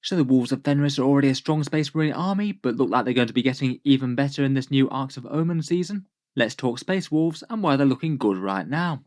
So the Wolves of Fenris are already a strong Space Marine army, but look like they're going to be getting even better in this new Arks of Omen season. Let's talk Space Wolves and why they're looking good right now.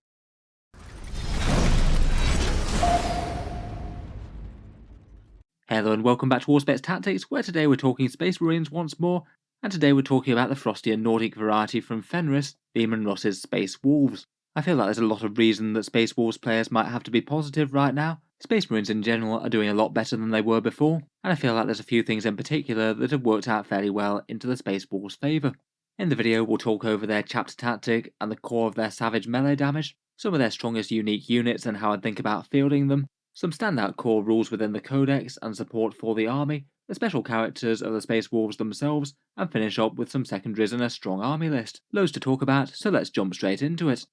Hello and welcome back to Auspex Tactics, where today we're talking Space Marines once more, and today we're talking about the frosty and Nordic variety from Fenris, Leman Russ's Space Wolves. I feel like there's a lot of reason that Space Wolves players might have to be positive right now. Space Marines in general are doing a lot better than they were before, and I feel like there's a few things in particular that have worked out fairly well into the Space Wolves' favour. In the video we'll talk over their chapter tactic and the core of their savage melee damage, some of their strongest unique units and how I'd think about fielding them, some standout core rules within the codex and support for the army, the special characters of the Space Wolves themselves, and finish up with some secondaries and a strong army list. Loads to talk about, so let's jump straight into it.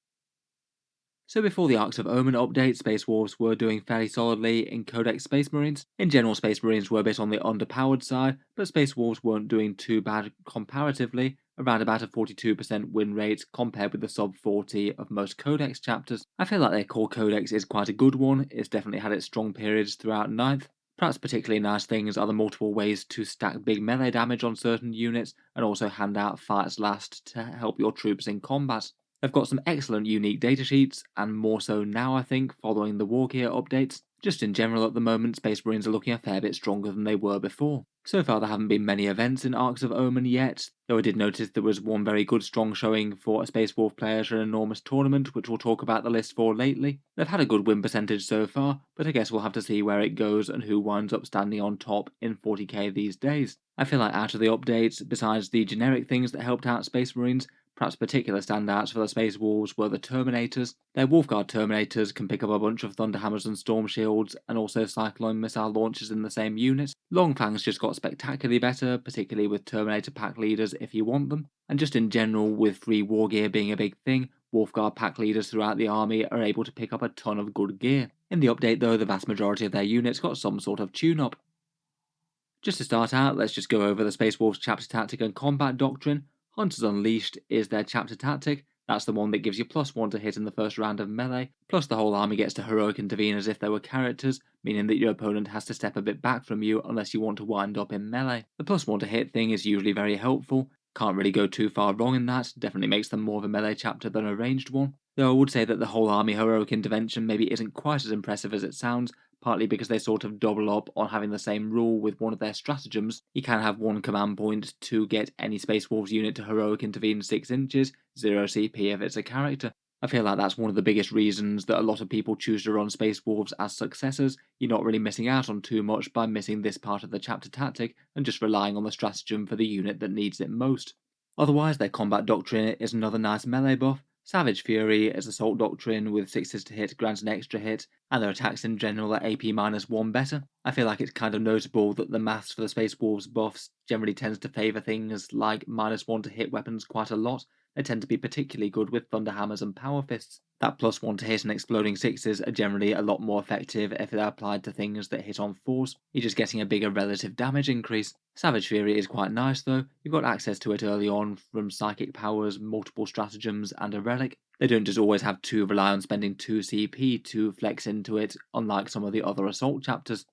So before the Arks of Omen update, Space Wolves were doing fairly solidly in Codex Space Marines. In general, Space Marines were a bit on the underpowered side, but Space Wolves weren't doing too bad comparatively, around about a 42% win rate compared with the sub 40 of most Codex chapters. I feel like their core Codex is quite a good one, it's definitely had its strong periods throughout 9th. Perhaps particularly nice things are the multiple ways to stack big melee damage on certain units and also hand out fights last to help your troops in combat. They've got some excellent unique datasheets, and more so now I think, following the War Gear updates. Just in general at the moment, Space Marines are looking a fair bit stronger than they were before. So far there haven't been many events in Arks of Omen yet, though I did notice there was one very good strong showing for a Space Wolf player at an enormous tournament, which we'll talk about the list for lately. They've had a good win percentage so far, but I guess we'll have to see where it goes and who winds up standing on top in 40k these days. I feel like out of the updates, besides the generic things that helped out Space Marines, perhaps particular standouts for the Space Wolves were the Terminators. Their Wolfguard Terminators can pick up a bunch of Thunderhammers and Storm Shields, and also Cyclone missile launchers in the same unit. Long Fangs just got spectacularly better, particularly with Terminator pack leaders if you want them. And just in general, with free war gear being a big thing, Wolfguard pack leaders throughout the army are able to pick up a ton of good gear. In the update though, the vast majority of their units got some sort of tune-up. Just to start out, let's just go over the Space Wolves chapter tactic and combat doctrine. Hunters Unleashed is their chapter tactic. That's the one that gives you +1 to hit in the first round of melee, plus the whole army gets to heroic intervene as if they were characters, meaning that your opponent has to step a bit back from you unless you want to wind up in melee. The +1 to hit thing is usually very helpful, can't really go too far wrong in that, definitely makes them more of a melee chapter than a ranged one. Though I would say that the whole army heroic intervention maybe isn't quite as impressive as it sounds, partly because they sort of double up on having the same rule with one of their stratagems. You can have one command point to get any Space Wolves unit to heroic intervene 6 inches, 0 CP if it's a character. I feel like that's one of the biggest reasons that a lot of people choose to run Space Wolves as successors. You're not really missing out on too much by missing this part of the chapter tactic and just relying on the stratagem for the unit that needs it most. Otherwise, their combat doctrine is another nice melee buff. Savage Fury is Assault Doctrine with 6s to hit grants an extra hit, and their attacks in general are AP -1 better. I feel like it's kind of notable that the maths for the Space Wolves buffs generally tends to favour things like -1 to hit weapons quite a lot. They tend to be particularly good with Thunderhammers and Power Fists. That +1 to hit and exploding 6s are generally a lot more effective if they're applied to things that hit on 4s. You're just getting a bigger relative damage increase. Savage Fury is quite nice though. You've got access to it early on from psychic powers, multiple stratagems, and a relic. They don't just always have to rely on spending 2 CP to flex into it, unlike some of the other assault chapters.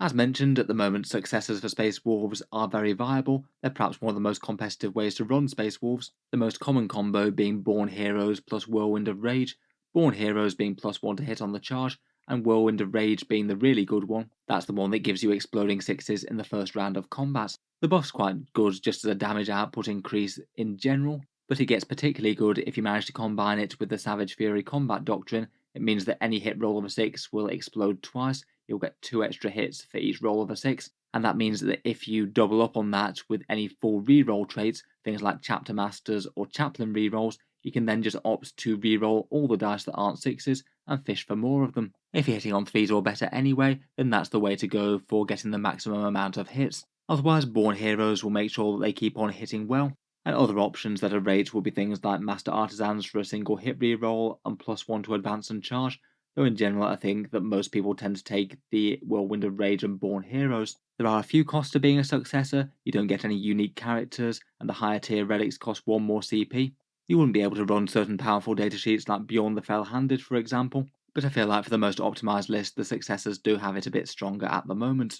As mentioned, at the moment successors for Space Wolves are very viable. They're perhaps one of the most competitive ways to run Space Wolves, the most common combo being Born Heroes plus Whirlwind of Rage, Born Heroes being +1 to hit on the charge, and Whirlwind of Rage being the really good one. That's the one that gives you exploding 6s in the first round of combat. The buff's quite good just as a damage output increase in general, but it gets particularly good if you manage to combine it with the Savage Fury combat doctrine. It means that any hit roll of a 6 will explode twice. You'll get 2 extra hits for each roll of a 6, and that means that if you double up on that with any full reroll traits, things like Chapter Masters or Chaplain rerolls, you can then just opt to reroll all the dice that aren't 6s and fish for more of them. If you're hitting on 3s or better anyway, then that's the way to go for getting the maximum amount of hits. Otherwise, Born Heroes will make sure that they keep on hitting well, and other options that are rates will be things like Master Artisans for a single hit reroll and +1 to advance and charge, though in general I think that most people tend to take the Whirlwind of Rage and Born Heroes. There are a few costs to being a successor. You don't get any unique characters, and the higher tier relics cost 1 more CP. You wouldn't be able to run certain powerful datasheets like Beyond the Fell-Handed for example, but I feel like for the most optimised list, the successors do have it a bit stronger at the moment.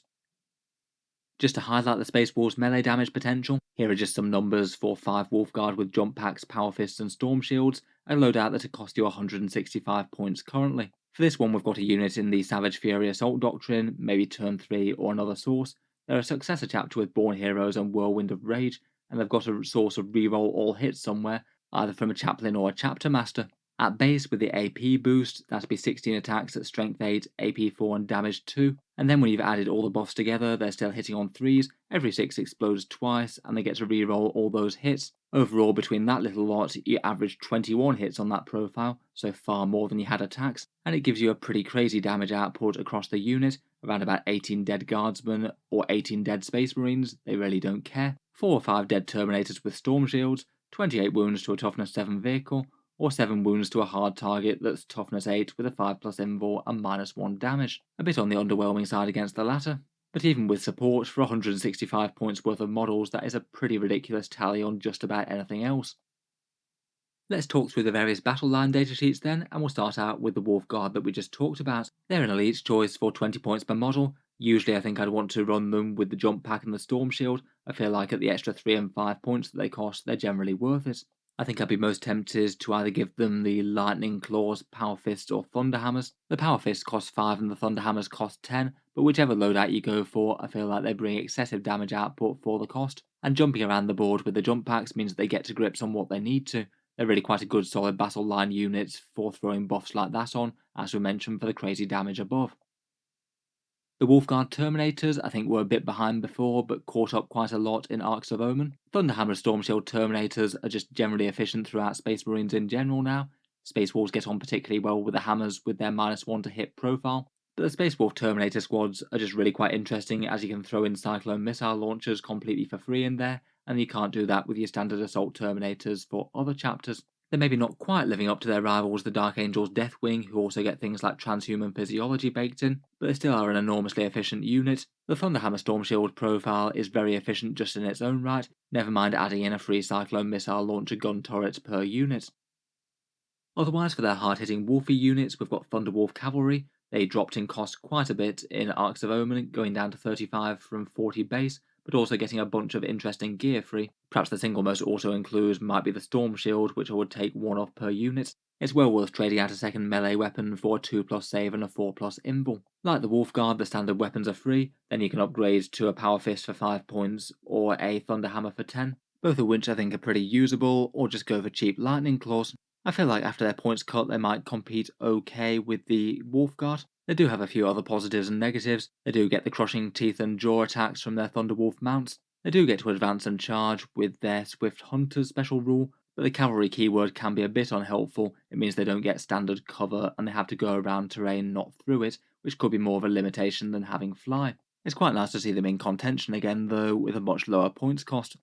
Just to highlight the Space Wolves melee damage potential, here are just some numbers for 5 Wolfguard with jump packs, power fists and storm shields, a loadout that cost you 165 points currently. For this one we've got a unit in the Savage Fury Assault Doctrine, maybe turn 3 or another source. They're a successor chapter with Born Heroes and Whirlwind of Rage, and they've got a source of reroll all hits somewhere, either from a chaplain or a chapter master. At base with the AP boost, that'd be 16 attacks at strength 8, AP 4 and damage 2, and then when you've added all the buffs together, they're still hitting on 3s, every 6 explodes twice, and they get to reroll all those hits. Overall, between that little lot, you average 21 hits on that profile, so far more than you had attacks, and it gives you a pretty crazy damage output across the unit, around about 18 dead guardsmen or 18 dead space marines, they really don't care, 4 or 5 dead terminators with storm shields, 28 wounds to a toughness 7 vehicle, or 7 wounds to a hard target that's toughness 8 with a 5+ invul and -1 damage. A bit on the underwhelming side against the latter. But even with support, for 165 points worth of models, that is a pretty ridiculous tally on just about anything else. Let's talk through the various battle line datasheets then, and we'll start out with the Wolfguard that we just talked about. They're an elite choice for 20 points per model. Usually I think I'd want to run them with the jump pack and the storm shield. I feel like at the extra 3 and 5 points that they cost, they're generally worth it. I think I'd be most tempted to either give them the Lightning Claws, Power Fists or Thunder Hammers. The Power Fists cost 5 and the Thunder Hammers cost 10, but whichever loadout you go for, I feel like they bring excessive damage output for the cost. And jumping around the board with the jump packs means that they get to grips on what they need to. They're really quite a good solid battle line unit for throwing buffs like that on, as we mentioned for the crazy damage above. The Wolfguard Terminators I think were a bit behind before, but caught up quite a lot in Arks of Omen. Thunderhammer Stormshield Terminators are just generally efficient throughout Space Marines in general now. Space Wolves get on particularly well with the hammers with their -1 to hit profile. But the Space Wolf Terminator squads are just really quite interesting as you can throw in Cyclone missile launchers completely for free in there, and you can't do that with your standard Assault Terminators for other chapters. They're maybe not quite living up to their rivals, the Dark Angels Deathwing, who also get things like transhuman physiology baked in, but they still are an enormously efficient unit. The Thunderhammer Storm Shield profile is very efficient just in its own right, never mind adding in a free Cyclone missile launcher gun turret per unit. Otherwise, for their hard-hitting Wolfy units, we've got Thunderwolf Cavalry. They dropped in cost quite a bit in Arks of Omen, going down to 35 from 40 base, but also getting a bunch of interesting gear free. Perhaps the single most auto include might be the Storm Shield, which I would take 1 off per unit. It's well worth trading out a second melee weapon for a 2+ save and a 4+ invul. Like the Wolfguard, the standard weapons are free, then you can upgrade to a Power Fist for 5 points or a Thunderhammer for 10, both of which I think are pretty usable, or just go for cheap Lightning Claws. I feel like after their points cut they might compete okay with the Wolfguard. They do have a few other positives and negatives. They do get the crushing teeth and jaw attacks from their Thunderwolf mounts. They do get to advance and charge with their Swift Hunters special rule, but the cavalry keyword can be a bit unhelpful. It means they don't get standard cover and they have to go around terrain, not through it, which could be more of a limitation than having fly. It's quite nice to see them in contention again though, with a much lower points cost.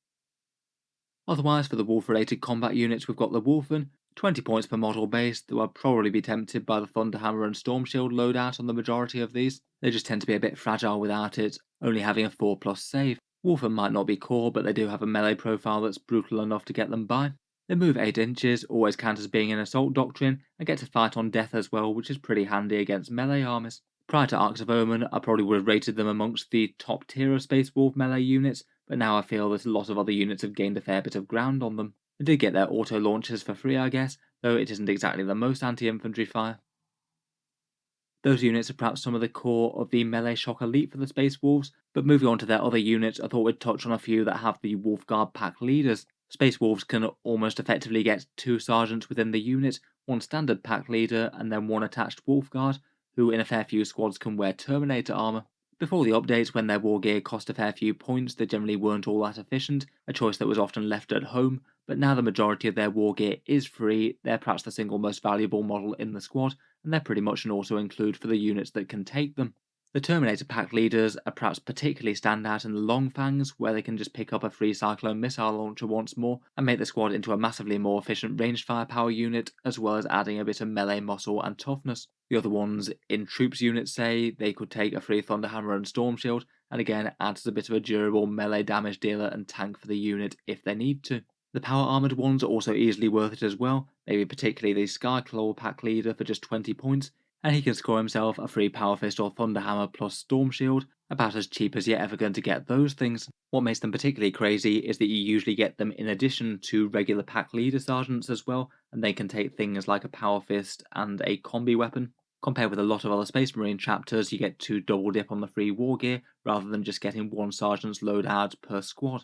Otherwise, for the wolf-related combat units, we've got the Wolfen, 20 points per model base, though I'd probably be tempted by the Thunderhammer and Storm Shield loadout on the majority of these. They just tend to be a bit fragile without it, only having a 4+ save. Wolfen might not be core, but they do have a melee profile that's brutal enough to get them by. They move 8 inches, always count as being an Assault Doctrine, and get to fight on death as well, which is pretty handy against melee armies. Prior to Arks of Omen, I probably would have rated them amongst the top tier of Space Wolf melee units, but now I feel that a lot of other units have gained a fair bit of ground on them. They did get their auto launchers for free I guess, though it isn't exactly the most anti-infantry fire. Those units are perhaps some of the core of the Melee Shock Elite for the Space Wolves, but moving on to their other units I thought we'd touch on a few that have the Wolfguard pack leaders. Space Wolves can almost effectively get 2 sergeants within the unit, 1 standard pack leader and then 1 attached Wolfguard, who in a fair few squads can wear Terminator armour. Before the updates, when their war gear cost a fair few points, they generally weren't all that efficient, a choice that was often left at home, but now the majority of their war gear is free, they're perhaps the single most valuable model in the squad, and they're pretty much an auto-include for the units that can take them. The Terminator pack leaders are perhaps particularly stand out in the Long Fangs, where they can just pick up a free Cyclone missile launcher once more and make the squad into a massively more efficient ranged firepower unit, as well as adding a bit of melee muscle and toughness. The other ones in troops units say they could take a free Thunderhammer and Storm Shield, and again adds a bit of a durable melee damage dealer and tank for the unit if they need to. The power armoured ones are also easily worth it as well, maybe particularly the Skyclaw pack leader for just 20 points, and he can score himself a free Power Fist or Thunder Hammer plus Storm Shield, about as cheap as you're ever going to get those things. What makes them particularly crazy is that you usually get them in addition to regular pack leader sergeants as well, and they can take things like a Power Fist and a combi weapon. Compared with a lot of other Space Marine chapters, you get to double dip on the free war gear rather than just getting one sergeant's loadout per squad.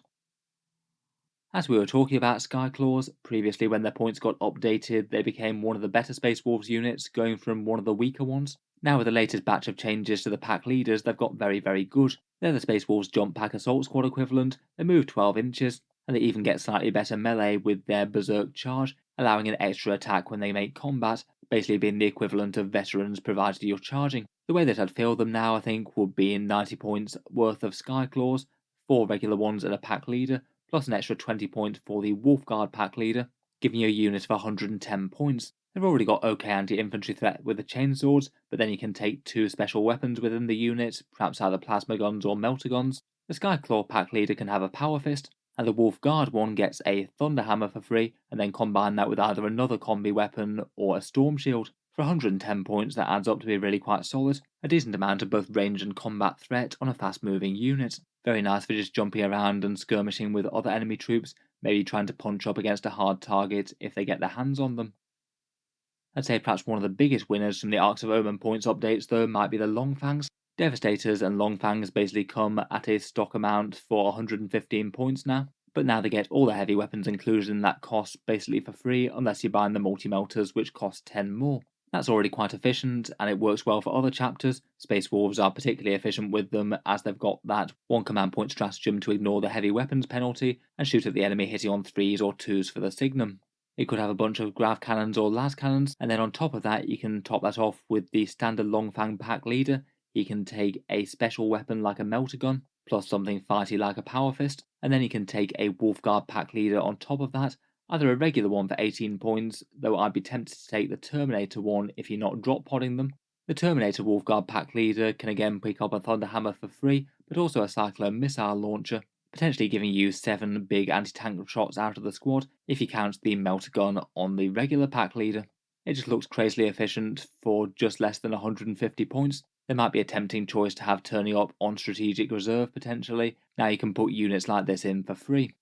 As we were talking about Skyclaws, previously when their points got updated, they became one of the better Space Wolves units, going from one of the weaker ones. Now with the latest batch of changes to the pack leaders, they've got very, very good. They're the Space Wolves jump pack assault squad equivalent, they move 12 inches, and they even get slightly better melee with their berserk charge, allowing an extra attack when they make combat, basically being the equivalent of veterans provided you're charging. The way that I'd fill them now, I think, would be in 90 points worth of Skyclaws, 4 regular ones and a pack leader, plus an extra 20 points for the Wolfguard pack leader, giving you a unit of 110 points. They've already got okay anti-infantry threat with the chainswords, but then you can take 2 special weapons within the unit, perhaps either plasma guns or melter guns. The Skyclaw pack leader can have a Power Fist, and the Wolfguard one gets a Thunder Hammer for free, and then combine that with either another combi weapon or a Storm Shield. For 110 points, that adds up to be really quite solid, a decent amount of both range and combat threat on a fast moving unit. Very nice for just jumping around and skirmishing with other enemy troops, maybe trying to punch up against a hard target if they get their hands on them. I'd say perhaps one of the biggest winners from the Arks of Omen points updates though might be the Long Fangs. Devastators and Long Fangs basically come at a stock amount for 115 points now, but now they get all the heavy weapons included in that cost basically for free unless you're buying the multi-melters which cost 10 more. That's already quite efficient, and it works well for other chapters. Space Wolves are particularly efficient with them, as they've got that 1 command point stratagem to ignore the heavy weapons penalty, and shoot at the enemy hitting on 3s or 2s for the signum. It could have a bunch of grav cannons or las cannons, and then on top of that you can top that off with the standard Longfang pack leader. He can take a special weapon like a melter gun, plus something fighty like a power fist, and then he can take a Wolfguard pack leader on top of that, either a regular one for 18 points, though I'd be tempted to take the Terminator one if you're not drop podding them. The Terminator Wolfguard pack leader can again pick up a Thunder Hammer for free, but also a Cyclone missile launcher, potentially giving you 7 big anti-tank shots out of the squad if you count the melter gun on the regular pack leader. It just looks crazily efficient for just less than 150 points. There might be a tempting choice to have turning up on strategic reserve potentially. Now you can put units like this in for free.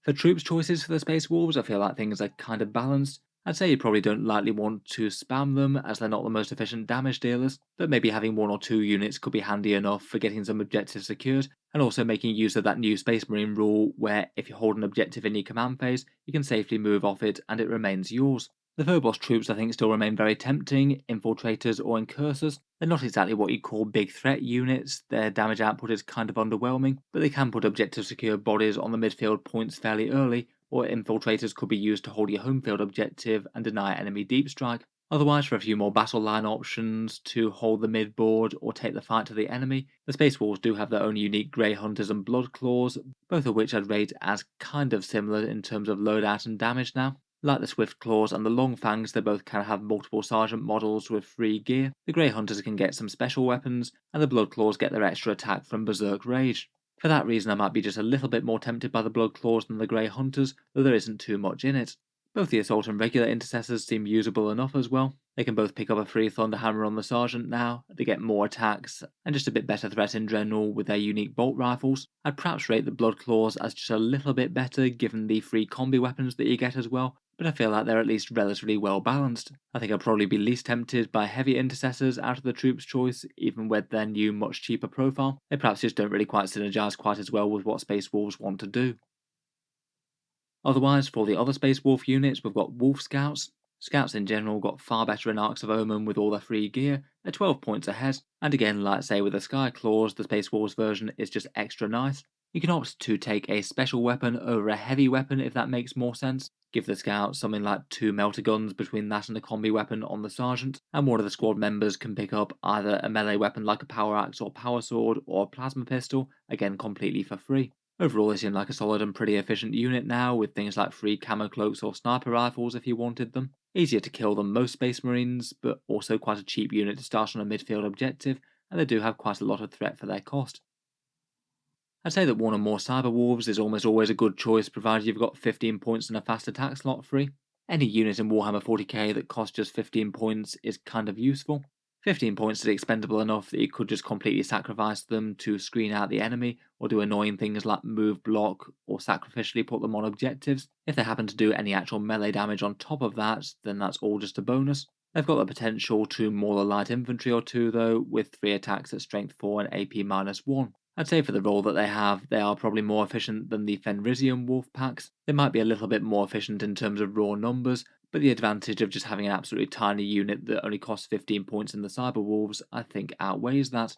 For troops choices for the Space Wolves, I feel like things are kind of balanced. I'd say you probably don't likely want to spam them as they're not the most efficient damage dealers, but maybe having 1 or 2 units could be handy enough for getting some objectives secured, and also making use of that new Space Marine rule where if you hold an objective in your command phase, you can safely move off it and it remains yours. The Phobos troops I think still remain very tempting, infiltrators or incursors. They're not exactly what you'd call big threat units, their damage output is kind of underwhelming, but they can put objective secure bodies on the midfield points fairly early, or infiltrators could be used to hold your home field objective and deny enemy deep strike. Otherwise, for a few more battle line options to hold the mid board or take the fight to the enemy, the Space Wolves do have their own unique Grey Hunters and Blood Claws, both of which I'd rate as kind of similar in terms of loadout and damage now. Like the Swift Claws and the Long Fangs, they both can have multiple Sergeant models with free gear. The Grey Hunters can get some special weapons, and the Blood Claws get their extra attack from Berserk Rage. For that reason I might be just a little bit more tempted by the Blood Claws than the Grey Hunters, though there isn't too much in it. Both the Assault and regular Intercessors seem usable enough as well. They can both pick up a free Thunder Hammer on the Sergeant now, they get more attacks, and just a bit better threat in general with their unique bolt rifles. I'd perhaps rate the Blood Claws as just a little bit better given the free combi weapons that you get as well, but I feel like they're at least relatively well balanced. I think I'd probably be least tempted by heavy intercessors out of the troops choice, even with their new much cheaper profile. They perhaps just don't really quite synergise quite as well with what Space Wolves want to do. Otherwise, for the other Space Wolf units, we've got Wolf Scouts. Scouts in general got far better in Arks of Omen with all their free gear, they're 12 points ahead, and again, like say with the Skyclaws, the Space Wolves version is just extra nice. You can opt to take a special weapon over a heavy weapon if that makes more sense. Give the Scouts something like 2 melter guns between that and a combi weapon on the Sergeant, and one of the squad members can pick up either a melee weapon like a power axe or power sword, or a plasma pistol, again completely for free. Overall they seem like a solid and pretty efficient unit now, with things like free camo cloaks or sniper rifles if you wanted them. Easier to kill than most Space Marines, but also quite a cheap unit to start on a midfield objective, and they do have quite a lot of threat for their cost. I'd say that 1 or more Cyber Wolves is almost always a good choice provided you've got 15 points and a fast attack slot free. Any unit in Warhammer 40k that costs just 15 points is kind of useful. 15 points is expendable enough that you could just completely sacrifice them to screen out the enemy, or do annoying things like move, block, or sacrificially put them on objectives. If they happen to do any actual melee damage on top of that, then that's all just a bonus. They've got the potential to maul a light infantry or two though, with 3 attacks at strength 4 and AP -1. I'd say for the role that they have, they are probably more efficient than the Fenrisian wolf packs. They might be a little bit more efficient in terms of raw numbers, but the advantage of just having an absolutely tiny unit that only costs 15 points in the Cyber Wolves, I think, outweighs that.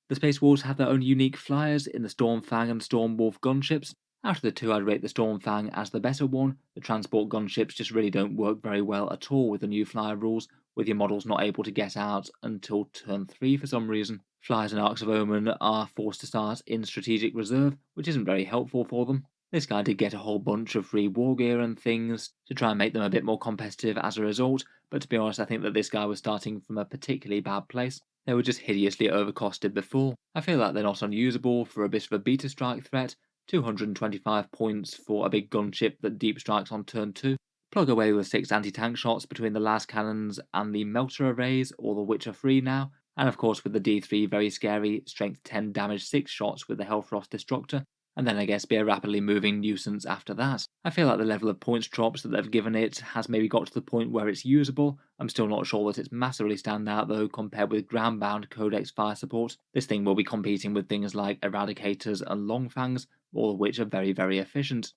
The Space Wolves have their own unique flyers in the Stormfang and Stormwolf gunships. Out of the two, I'd rate the Stormfang as the better one. The transport gunships just really don't work very well at all with the new flyer rules, with your models not able to get out until turn 3 for some reason. Flyers in Arks of Omen are forced to start in strategic reserve, which isn't very helpful for them. This guy did get a whole bunch of free war gear and things to try and make them a bit more competitive as a result, but to be honest, I think that this guy was starting from a particularly bad place. They were just hideously overcosted before. I feel like they're not unusable for a bit of a beta strike threat. 225 points for a big gunship that deep strikes on turn 2. Plug away with 6 anti-tank shots between the las cannons and the melter arrays, all of which are free now. And of course with the D3 very scary strength 10 damage 6 shots with the Hellfrost Destructor. And then I guess be a rapidly moving nuisance after that. I feel like the level of points drops that they've given it has maybe got to the point where it's usable. I'm still not sure that it's massively stand out though compared with ground-bound Codex fire support. This thing will be competing with things like Eradicators and Longfangs, all of which are very, very efficient.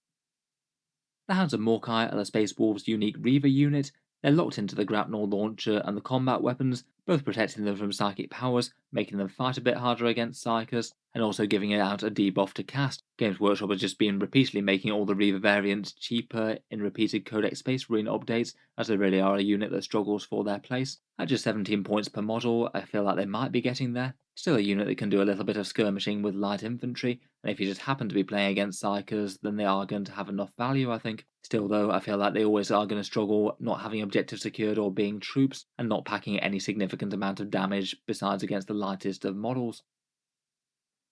The Hounds of Morkai are the Space Wolves' unique Reaver unit. They're locked into the grapnel launcher and the combat weapons, both protecting them from psychic powers, making them fight a bit harder against Psykers, and also giving it out a debuff to cast. Games Workshop has just been repeatedly making all the Reaver variants cheaper in repeated Codex Space Marine updates, as they really are a unit that struggles for their place. At just 17 points per model, I feel like they might be getting there. Still a unit that can do a little bit of skirmishing with light infantry, and if you just happen to be playing against Psykers, then they are going to have enough value, I think. Still though, I feel like they always are going to struggle not having objectives secured or being troops, and not packing any significant amount of damage besides against the lightest of models.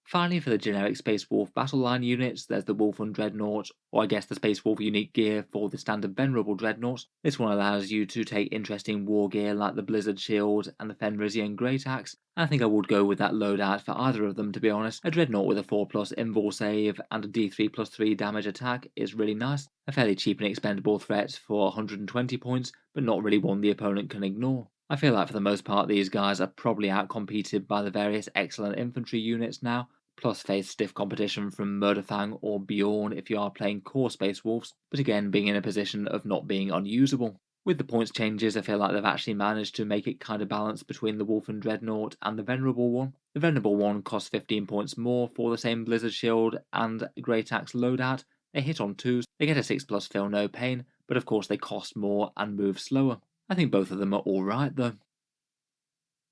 Finally, for the generic Space Wolf battle line units, there's the Wolf and Dreadnought, or I guess the Space Wolf unique gear for the standard Venerable Dreadnought. This one allows you to take interesting war gear like the Blizzard Shield and the Fenrisian Great Axe. I think I would go with that loadout for either of them, to be honest. A Dreadnought with a 4+ invul save and a D3+3 damage attack is really nice. A fairly cheap and expendable threat for 120 points, but not really one the opponent can ignore. I feel like for the most part these guys are probably outcompeted by the various excellent infantry units now, plus face stiff competition from Murderfang or Bjorn if you are playing core Space Wolves, but again being in a position of not being unusable. With the points changes, I feel like they've actually managed to make it kind of balanced between the Wolf and Dreadnought and the Venerable one. The Venerable one costs 15 points more for the same Blizzard Shield and Great Axe loadout. They hit on 2s, they get a 6+ Feel No Pain, but of course they cost more and move slower. I think both of them are alright though.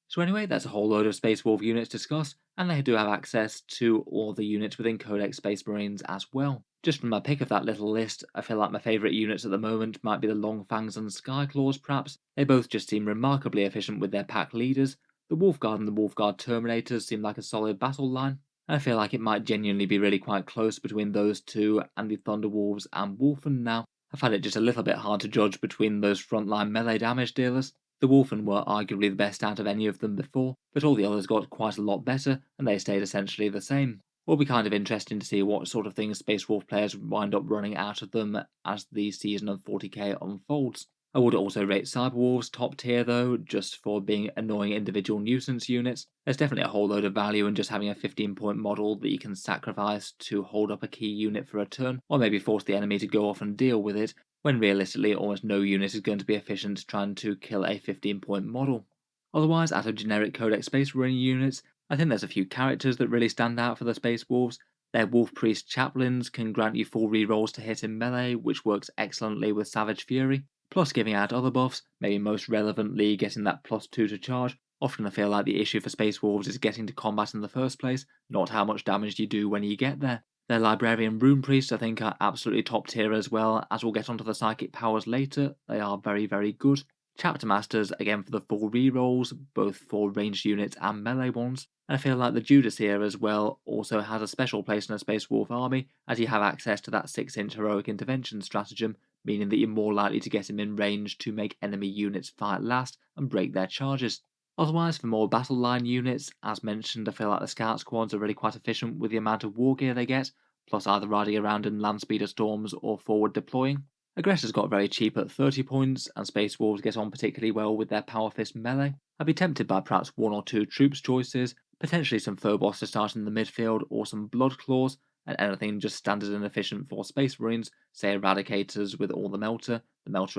So anyway, that's a whole load of Space Wolf units discussed, and they do have access to all the units within Codex Space Marines as well. Just from my pick of that little list, I feel like my favourite units at the moment might be the Longfangs and Skyclaws perhaps. They both just seem remarkably efficient with their pack leaders. The Wolfguard and the Wolfguard Terminators seem like a solid battle line, and I feel like it might genuinely be really quite close between those two and the Thunderwolves and Wolfen now. I find it just a little bit hard to judge between those frontline melee damage dealers. The Wolfen were arguably the best out of any of them before, but all the others got quite a lot better, and they stayed essentially the same. It'll be kind of interesting to see what sort of things Space Wolf players wind up running out of them as the season of 40k unfolds. I would also rate Cyberwolves top tier though, just for being annoying individual nuisance units. There's definitely a whole load of value in just having a 15-point model that you can sacrifice to hold up a key unit for a turn, or maybe force the enemy to go off and deal with it, when realistically almost no unit is going to be efficient trying to kill a 15-point model. Otherwise, out of generic Codex Space Marine units, I think there's a few characters that really stand out for the Space Wolves. Their Wolf Priest Chaplains can grant you full rerolls to hit in melee, which works excellently with Savage Fury, plus giving out other buffs, maybe most relevantly getting that +2 to charge. Often I feel like the issue for Space Wolves is getting to combat in the first place, not how much damage you do when you get there. Their Librarian Rune Priests I think are absolutely top tier as well, as we'll get onto the psychic powers later. They are very, very good. Chapter Masters, again for the full rerolls, both for ranged units and melee ones. And I feel like the Judas here as well also has a special place in a Space Wolf army, as you have access to that 6-inch heroic intervention stratagem, meaning that you're more likely to get him in range to make enemy units fight last and break their charges. Otherwise, for more battle line units, as mentioned, I feel like the scout squads are really quite efficient with the amount of war gear they get, plus either riding around in land speeder storms or forward deploying. Aggressors got very cheap at 30 points, and Space Wolves get on particularly well with their Power Fist melee. I'd be tempted by perhaps one or two troops choices, potentially some Phobos to start in the midfield or some Blood Claws, and anything just standard and efficient for Space Marines, say Eradicators with all the Melter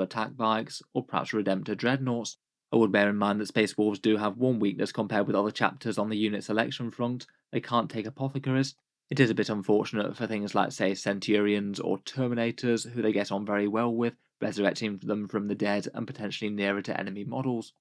attack bikes, or perhaps Redemptor Dreadnoughts. I would bear in mind that Space Wolves do have one weakness compared with other chapters on the unit selection front: they can't take Apothecaries. It is a bit unfortunate for things like, say, Centurions or Terminators, who they get on very well with, resurrecting them from the dead and potentially nearer to enemy models.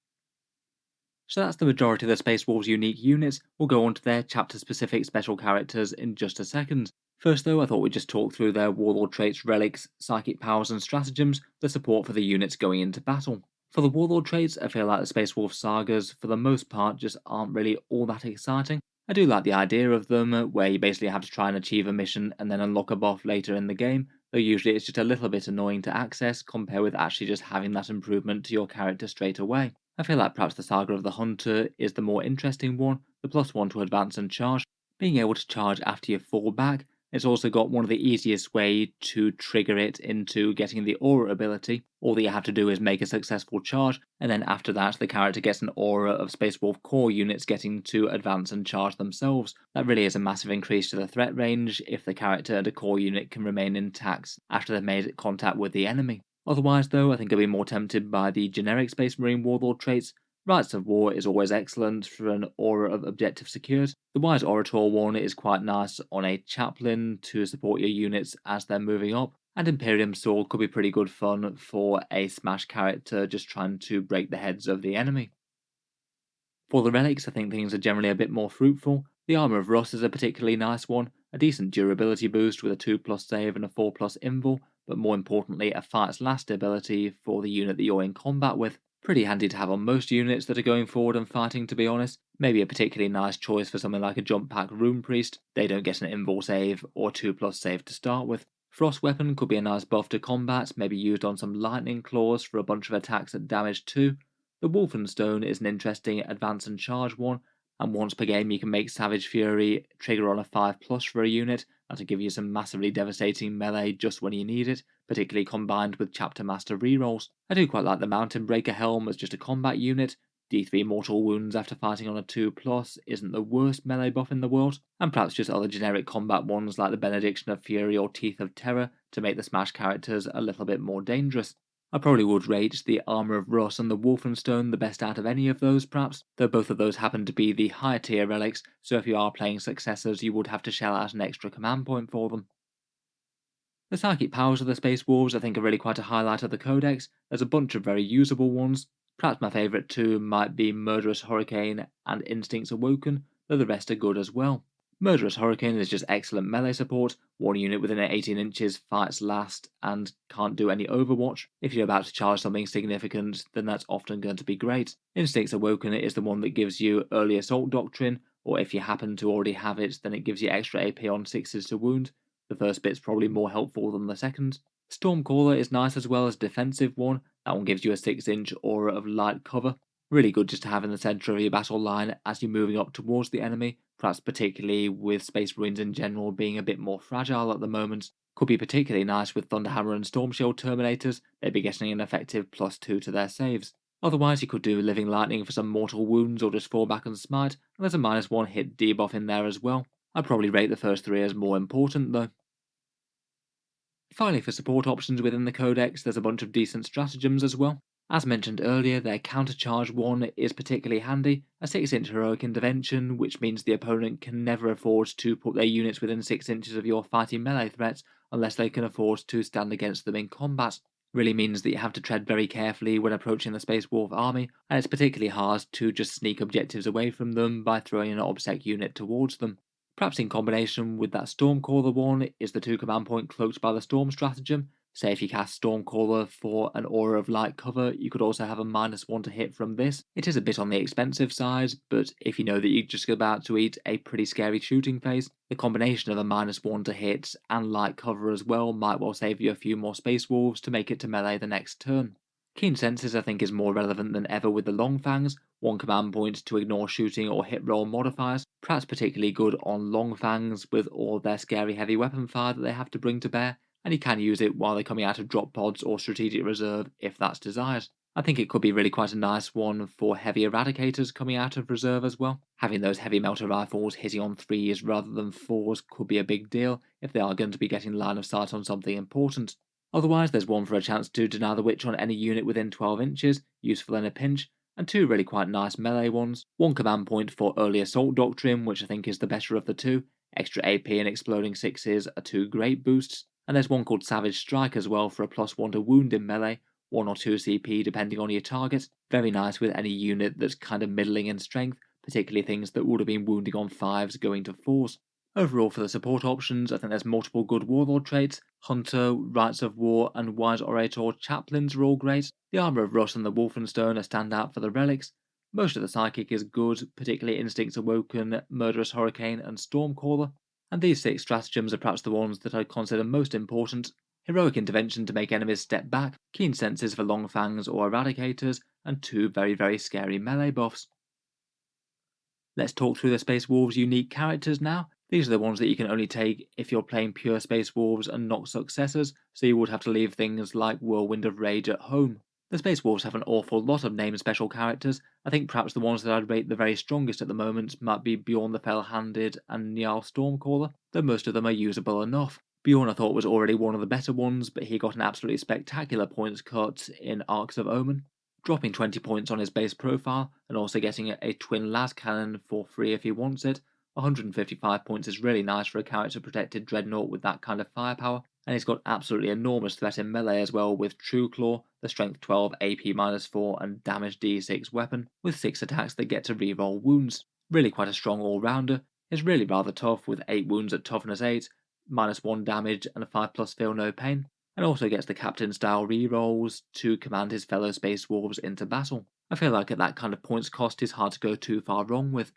So that's the majority of the Space Wolves unique units. We'll go on to their chapter-specific special characters in just a second. First though, I thought we'd just talk through their Warlord traits, relics, psychic powers and stratagems, the support for the units going into battle. For the Warlord traits, I feel like the Space Wolf sagas, for the most part, just aren't really all that exciting. I do like the idea of them, where you basically have to try and achieve a mission and then unlock a buff later in the game, though usually it's just a little bit annoying to access compared with actually just having that improvement to your character straight away. I feel like perhaps the Saga of the Hunter is the more interesting one, the +1 to advance and charge. Being able to charge after you fall back, it's also got one of the easiest way to trigger it into getting the aura ability. All that you have to do is make a successful charge, and then after that the character gets an aura of Space Wolf core units getting to advance and charge themselves. That really is a massive increase to the threat range if the character and a core unit can remain intact after they've made contact with the enemy. Otherwise though, I think I'd be more tempted by the generic Space Marine Warlord traits. Rights of War is always excellent for an aura of objective secured. The Wise Orator one is quite nice on a chaplain to support your units as they're moving up, and Imperium Sword could be pretty good fun for a smash character just trying to break the heads of the enemy. For the relics, I think things are generally a bit more fruitful. The Armour of Rust is a particularly nice one, a decent durability boost with a 2+ save and a 4+ invul, but more importantly a Fight's Last ability for the unit that you're in combat with. Pretty handy to have on most units that are going forward and fighting, to be honest. Maybe a particularly nice choice for something like a Jump Pack Rune Priest. They don't get an invul save or 2+ save to start with. Frost Weapon could be a nice buff to combat, maybe used on some Lightning Claws for a bunch of attacks at damage 2. The Wolfenstone is an interesting advance and charge one, and once per game you can make Savage Fury trigger on a 5+ for a unit, and to give you some massively devastating melee just when you need it, particularly combined with Chapter Master rerolls. I do quite like the Mountain Breaker Helm as just a combat unit. D3 mortal wounds after fighting on a 2+ isn't the worst melee buff in the world, and perhaps just other generic combat ones like the Benediction of Fury or Teeth of Terror to make the Smash characters a little bit more dangerous. I probably would rate the Armour of Rust and the Wolfenstone the best out of any of those perhaps, though both of those happen to be the higher tier relics, so if you are playing successors you would have to shell out an extra command point for them. The psychic powers of the Space Wolves I think are really quite a highlight of the codex. There's a bunch of very usable ones. Perhaps my favourite two might be Murderous Hurricane and Instincts Awoken, though the rest are good as well. Murderous Hurricane is just excellent melee support, one unit within 18 inches fights last and can't do any overwatch. If you're about to charge something significant, then that's often going to be great. Instincts Awoken is the one that gives you early assault doctrine, or if you happen to already have it, then it gives you extra AP on 6s to wound. The first bit's probably more helpful than the second. Stormcaller is nice as well as a defensive one. That one gives you a 6-inch aura of light cover. Really good just to have in the centre of your battle line as you're moving up towards the enemy, perhaps particularly with Space Marines in general being a bit more fragile at the moment. Could be particularly nice with Thunderhammer and Stormshield Terminators, they'd be getting an effective +2 to their saves. Otherwise you could do Living Lightning for some mortal wounds or just fall back and smite, and there's a -1 hit debuff in there as well. I'd probably rate the first three as more important though. Finally, for support options within the codex, there's a bunch of decent stratagems as well. As mentioned earlier, their countercharge one is particularly handy, a 6-inch heroic intervention, which means the opponent can never afford to put their units within 6 inches of your fighting melee threats unless they can afford to stand against them in combat. Really means that you have to tread very carefully when approaching the Space Wolf army, and it's particularly hard to just sneak objectives away from them by throwing an OBSEC unit towards them. Perhaps in combination with that Stormcaller one is the 2 command point cloaked by the Storm stratagem, Say if you cast Stormcaller for an Aura of Light cover, you could also have a -1 to hit from this. It is a bit on the expensive side, but if you know that you're just about to eat a pretty scary shooting phase, the combination of a -1 to hit and light cover as well might well save you a few more Space Wolves to make it to melee the next turn. Keen Senses I think is more relevant than ever with the Long Fangs, one command point to ignore shooting or hit roll modifiers, perhaps particularly good on Long Fangs with all their scary heavy weapon fire that they have to bring to bear, and you can use it while they're coming out of drop pods or strategic reserve if that's desired. I think it could be really quite a nice one for heavy eradicators coming out of reserve as well. Having those heavy melter rifles hitting on 3s rather than 4s could be a big deal if they are going to be getting line of sight on something important. Otherwise, there's one for a chance to deny the witch on any unit within 12 inches, useful in a pinch, and two really quite nice melee ones. One command point for early assault doctrine, which I think is the better of the two. Extra AP and exploding 6s are two great boosts. And there's one called Savage Strike as well for a +1 to wound in melee, 1 or 2 CP depending on your target. Very nice with any unit that's kind of middling in strength, particularly things that would have been wounding on 5s going to 4s. Overall, for the support options, I think there's multiple good Warlord traits. Hunter, Rites of War, and Wise Orator Chaplains are all great. The Armour of Rust and the Wolfenstone are stand out for the Relics. Most of the Psychic is good, particularly Instincts Awoken, Murderous Hurricane, and Stormcaller. And these 6 stratagems are perhaps the ones that I consider most important. Heroic Intervention to make enemies step back, Keen Senses for Long Fangs or Eradicators, and 2 very scary melee buffs. Let's talk through the Space Wolves' unique characters now. These are the ones that you can only take if you're playing pure Space Wolves and not successors, so you would have to leave things like Whirlwind of Rage at home. The Space Wolves have an awful lot of named special characters. I think perhaps the ones that I'd rate the very strongest at the moment might be Bjorn the Fell-Handed and Njal Stormcaller, though most of them are usable enough. Bjorn I thought was already one of the better ones, but he got an absolutely spectacular points cut in Arks of Omen, dropping 20 points on his base profile and also getting a twin las cannon for free if he wants it. 155 points is really nice for a character protected dreadnought with that kind of firepower, and he's got absolutely enormous threat in melee as well with True Claw, the strength 12, AP -4 and damage D6 weapon, with 6 attacks that get to reroll wounds. Really quite a strong all-rounder. Is really rather tough with 8 wounds at toughness 8, -1 damage and a 5+ feel no pain, and also gets the captain style rerolls to command his fellow Space Wolves into battle. I feel like at that kind of points cost is hard to go too far wrong with.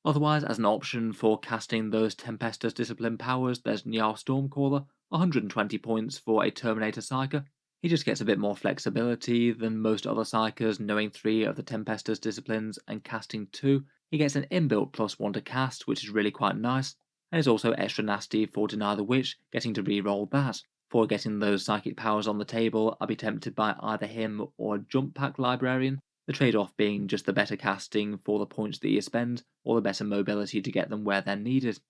Otherwise, as an option for casting those Tempestus Discipline powers, there's Njal Stormcaller, 120 points for a Terminator Psyker. He just gets a bit more flexibility than most other Psykers, knowing 3 of the Tempestus Disciplines and casting 2. He gets an inbuilt +1 to cast, which is really quite nice, and is also extra nasty for Deny the Witch, getting to reroll that. For getting those psychic powers on the table, I'd be tempted by either him or a Jump Pack Librarian, the trade-off being just the better casting for the points that you spend, or the better mobility to get them where they're needed.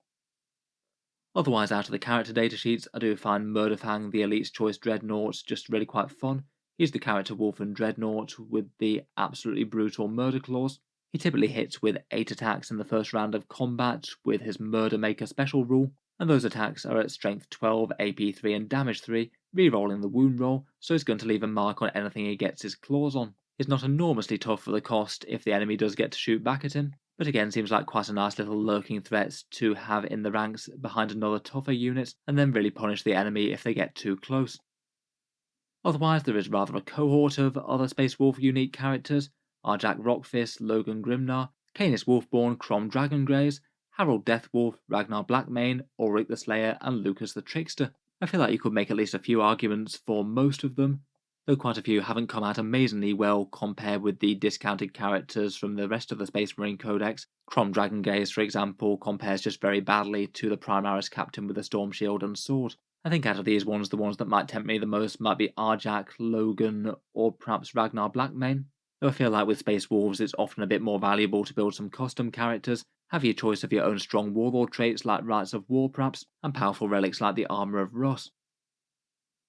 Otherwise, out of the character datasheets, I do find Murderfang the Elite's Choice Dreadnought just really quite fun. He's the character wolf and Dreadnought with the absolutely brutal Murder Claws. He typically hits with 8 attacks in the first round of combat with his Murder Maker special rule, and those attacks are at strength 12, AP 3 and damage 3, re-rolling the wound roll, so he's going to leave a mark on anything he gets his claws on. Is not enormously tough for the cost if the enemy does get to shoot back at him, but again seems like quite a nice little lurking threat to have in the ranks behind another tougher unit, and then really punish the enemy if they get too close. Otherwise, there is rather a cohort of other Space Wolf unique characters: Arjak Rockfist, Logan Grimnar, Canis Wolfborn, Crom Dragongraze, Harold Deathwolf, Ragnar Blackmane, Ulrich the Slayer, and Lucas the Trickster. I feel like you could make at least a few arguments for most of them, though quite a few haven't come out amazingly well compared with the discounted characters from the rest of the Space Marine Codex. Crom Dragongaze, for example, compares just very badly to the Primaris Captain with a Storm Shield and Sword. I think out of these ones, the ones that might tempt me the most might be Arjak, Logan, or perhaps Ragnar Blackmane. Though I feel like with Space Wolves it's often a bit more valuable to build some custom characters, have your choice of your own strong Warlord traits like Rites of War perhaps, and powerful relics like the Armour of Rust.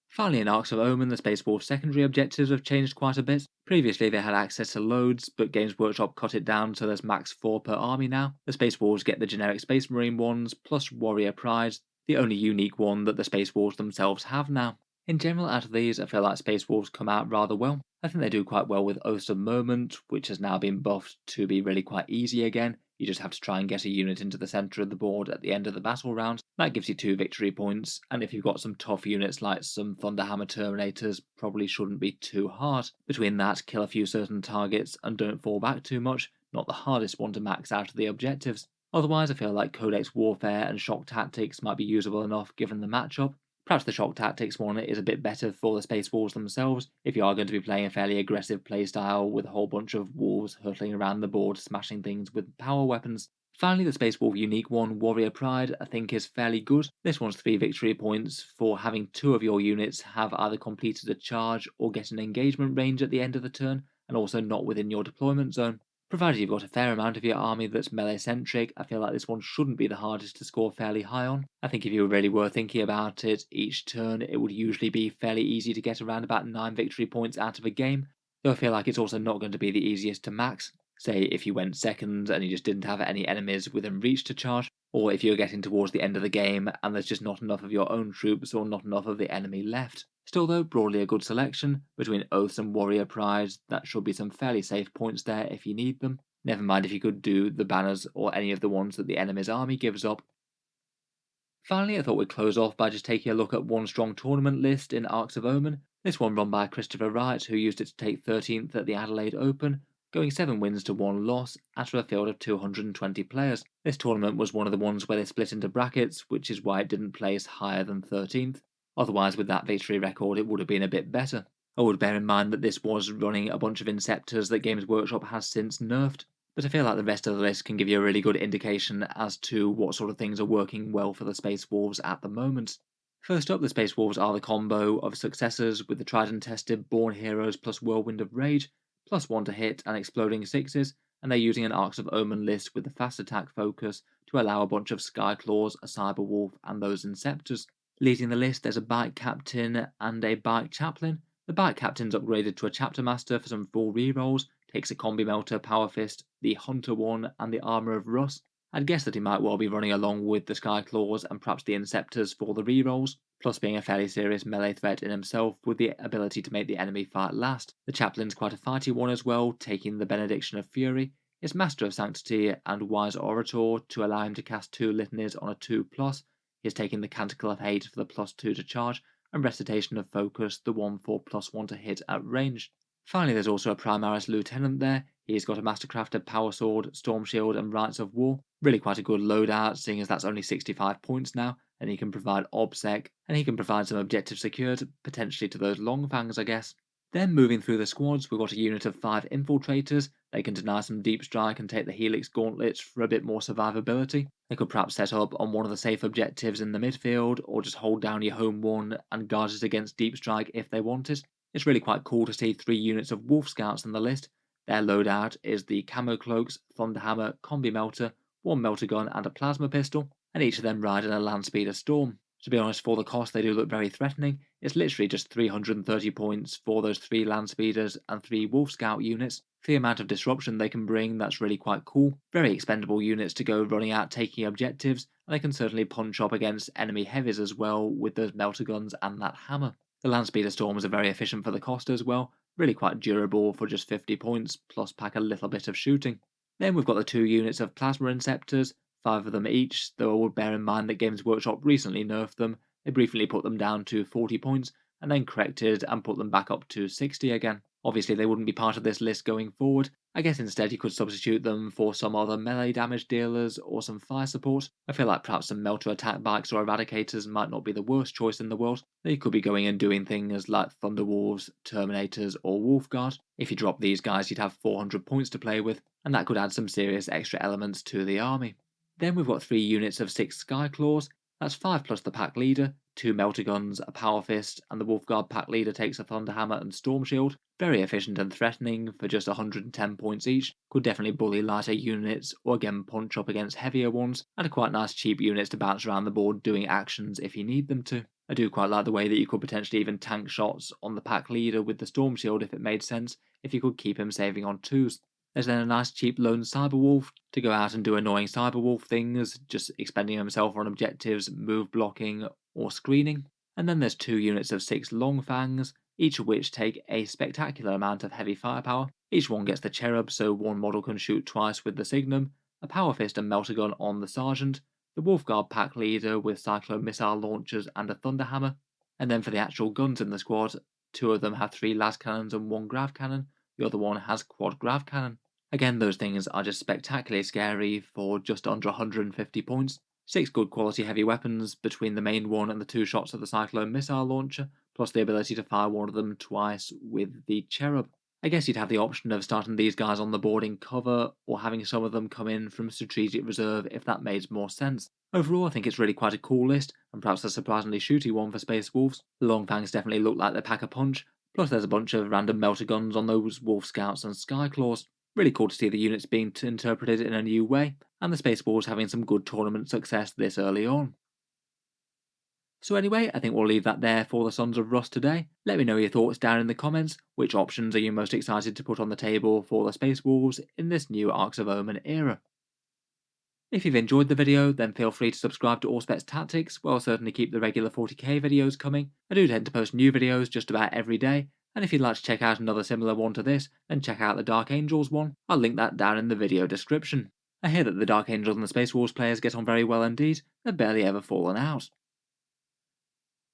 Finally, in Arks of Omen, the Space Wolf secondary objectives have changed quite a bit. Previously they had access to loads, but Games Workshop cut it down so there's max 4 per army now. The Space Wolves get the generic Space Marine ones, plus Warrior Pride, the only unique one that the Space Wolves themselves have now. In general, out of these, I feel like Space Wolves come out rather well. I think they do quite well with Oaths of Moment, which has now been buffed to be really quite easy again, You just have to try and get a unit into the centre of the board at the end of the battle round. That gives you 2 victory points, and if you've got some tough units like some Thunderhammer Terminators, probably shouldn't be too hard. Between that, kill a few certain targets and don't fall back too much, not the hardest one to max out of the objectives. Otherwise, I feel like Codex Warfare and Shock Tactics might be usable enough given the matchup. Perhaps the Shock Tactics one is a bit better for the Space Wolves themselves, if you are going to be playing a fairly aggressive playstyle with a whole bunch of wolves hurtling around the board smashing things with power weapons. Finally, the Space Wolf unique one, Warrior Pride, I think is fairly good. This one's 3 victory points for having 2 of your units have either completed a charge or get an engagement range at the end of the turn, and also not within your deployment zone. Provided you've got a fair amount of your army that's melee-centric, I feel like this one shouldn't be the hardest to score fairly high on. I think if you really were thinking about it, each turn it would usually be fairly easy to get around about 9 victory points out of a game, though I feel like it's also not going to be the easiest to max. Say if you went second and you just didn't have any enemies within reach to charge, or if you're getting towards the end of the game and there's just not enough of your own troops or not enough of the enemy left. Still though, broadly a good selection. Between Oaths and Warrior Pride, that should be some fairly safe points there if you need them. Never mind if you could do the banners or any of the ones that the enemy's army gives up. Finally, I thought we'd close off by just taking a look at one strong tournament list in Arks of Omen. This one run by Christopher Wright, who used it to take 13th at the Adelaide Open, going 7 wins to 1 loss after a field of 220 players. This tournament was one of the ones where they split into brackets, which is why it didn't place higher than 13th. Otherwise, with that victory record, it would have been a bit better. I would bear in mind that this was running a bunch of Inceptors that Games Workshop has since nerfed, but I feel like the rest of the list can give you a really good indication as to what sort of things are working well for the Space Wolves at the moment. First up, the Space Wolves are the combo of successors with the tried and tested Born Heroes plus Whirlwind of Rage, +1 to hit and exploding 6s, and they're using an Arks of Omen list with the fast attack focus to allow a bunch of Skyclaws, a Cyberwolf, and those Inceptors. Leading the list, there's a Bike Captain and a Bike Chaplain. The Bike Captain's upgraded to a Chapter Master for some full rerolls, takes a Combi Melter, Power Fist, the Hunter one, and the Armour of Rust. I'd guess that he might well be running along with the Skyclaws and perhaps the Inceptors for the rerolls, plus being a fairly serious melee threat in himself with the ability to make the enemy fight last. The Chaplain's quite a fighty one as well, taking the Benediction of Fury. It's Master of Sanctity and Wise Orator to allow him to cast 2 litanies on a 2+. He's taking the Canticle of Hate for the +2 to charge, and Recitation of Focus, the one for +1 to hit at range. Finally, there's also a Primaris Lieutenant there. He's got a Mastercrafted Power Sword, Storm Shield, and Rites of War. Really quite a good loadout, seeing as that's only 65 points now, and he can provide OBSEC, and he can provide some objective secured, potentially to those long fangs, I guess. Then moving through the squads, we've got a unit of 5 Infiltrators. They can deny some deep strike and take the Helix Gauntlets for a bit more survivability. They could perhaps set up on one of the safe objectives in the midfield, or just hold down your home one and guard it against deep strike if they want it. It's really quite cool to see 3 units of Wolf Scouts on the list. Their loadout is the Camo Cloaks, Thunderhammer, Combi Melter, 1 Melter Gun and a Plasma Pistol, and each of them riding a Landspeeder Storm. To be honest, for the cost they do look very threatening. It's literally just 330 points for those 3 Landspeeders and 3 Wolf Scout units. For the amount of disruption they can bring, that's really quite cool. Very expendable units to go running out taking objectives, and they can certainly punch up against enemy heavies as well with those Melter Guns and that hammer. The Landspeeder Storms are very efficient for the cost as well, really quite durable for just 50 points, plus pack a little bit of shooting. Then we've got the 2 units of Plasma Inceptors, 5 of them each, though I would bear in mind that Games Workshop recently nerfed them. They briefly put them down to 40 points, and then corrected and put them back up to 60 again. Obviously they wouldn't be part of this list going forward. I guess instead you could substitute them for some other melee damage dealers or some fire support. I feel like perhaps some Melter attack bikes or Eradicators might not be the worst choice in the world. They could be going and doing things like Thunderwolves, Terminators or Wolfguard. If you drop these guys you'd have 400 points to play with, and that could add some serious extra elements to the army. Then we've got 3 units of 6 Skyclaws. That's 5 plus the pack leader, 2 Melter Guns, a Power Fist, and the Wolfguard pack leader takes a Thunderhammer and Storm Shield. Very efficient and threatening for just 110 points each. Could definitely bully lighter units, or again punch up against heavier ones, and are quite nice cheap units to bounce around the board doing actions if you need them to. I do quite like the way that you could potentially even tank shots on the pack leader with the Storm Shield if it made sense, if you could keep him saving on 2s. There's then a nice cheap lone Cyberwolf to go out and do annoying Cyberwolf things, just expending himself on objectives, move blocking, or screening. And then there's 2 units of 6 Long Fangs, each of which take a spectacular amount of heavy firepower. Each one gets the Cherub, so one model can shoot twice with the Signum, a Power Fist and Melter Gun on the Sergeant, the Wolfguard pack leader with Cyclone missile launchers and a Thunderhammer, and then for the actual guns in the squad, 2 of them have 3 las cannons and 1 grav cannon, the other one has quad grav cannon. Again, those things are just spectacularly scary for just under 150 points. 6 good quality heavy weapons between the main one and the 2 shots of the Cyclone missile launcher, plus the ability to fire one of them twice with the Cherub. I guess you'd have the option of starting these guys on the board in cover, or having some of them come in from strategic reserve if that made more sense. Overall, I think it's really quite a cool list, and perhaps a surprisingly shooty one for Space Wolves. The Long Fangs definitely look like they pack a punch, plus there's a bunch of random melter guns on those Wolf Scouts and Skyclaws. Really cool to see the units being interpreted in a new way, and the Space Wolves having some good tournament success this early on. So anyway, I think we'll leave that there for the Sons of Rust today. Let me know your thoughts down in the comments. Which options are you most excited to put on the table for the Space Wolves in this new Arks of Omen era? If you've enjoyed the video, then feel free to subscribe to Auspex Tactics, where I'll certainly keep the regular 40k videos coming. I do tend to post new videos just about every day, and if you'd like to check out another similar one to this, then check out the Dark Angels one. I'll link that down in the video description. I hear that the Dark Angels and the Space Wolves players get on very well indeed, they've barely ever fallen out.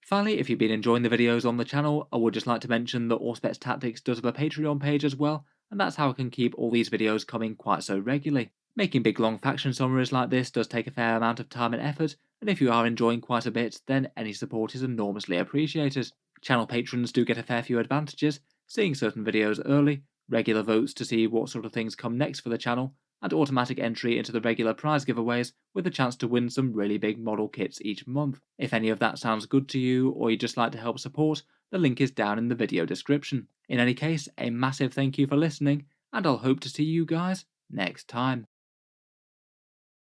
Finally, if you've been enjoying the videos on the channel, I would just like to mention that Auspex Tactics does have a Patreon page as well, and that's how I can keep all these videos coming quite so regularly. Making big long faction summaries like this does take a fair amount of time and effort, and if you are enjoying quite a bit, then any support is enormously appreciated. Channel patrons do get a fair few advantages, seeing certain videos early, regular votes to see what sort of things come next for the channel, and automatic entry into the regular prize giveaways with a chance to win some really big model kits each month. If any of that sounds good to you, or you'd just like to help support, the link is down in the video description. In any case, a massive thank you for listening, and I'll hope to see you guys next time.